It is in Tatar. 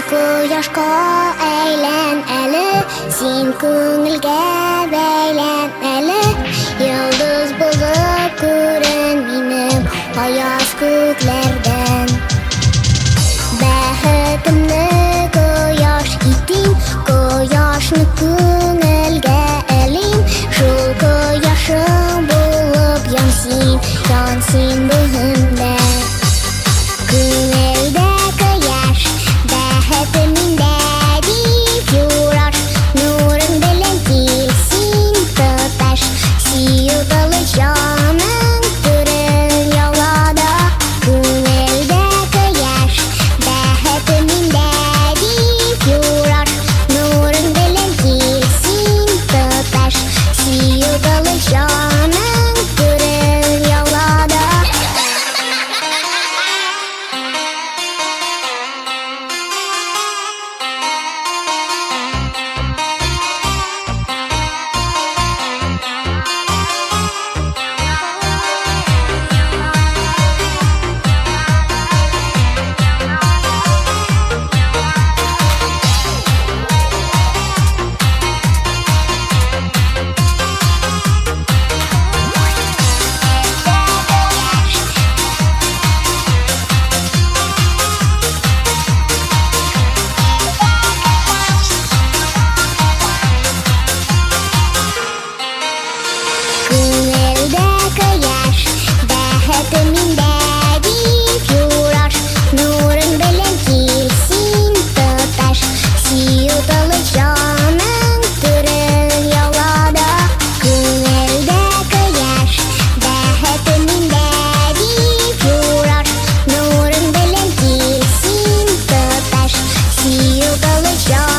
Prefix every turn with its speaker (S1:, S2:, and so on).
S1: кояшка әйлән әле, син күңелгә бәйлән әле. Йолдыз булып күрен минем аяз күкләрдән. Бәхетемне кояш итим, кояшны күңелгә әлим. Шул кояшым булып янсин, янсин бүгендә. Күңелдә кояш, бәхетем миндә дип юраш. Нурың белән килсин тоташ, сөю дулы җаның күрен яулада. Күңелдә кояш, бәхетем миндә дип юраш. Нурың белән килсин тоташ, сөю дулы җаның күрен яулада. Күңелдә кояш, бәхетем миндә дип юраш. Нурың белән килсин тоташ, сөю дулы җаның күрен яулада. Күңелдә кояш, бәхетем миндә дип юраш. Нурың белән килсин тоташ, сөю дулы җаның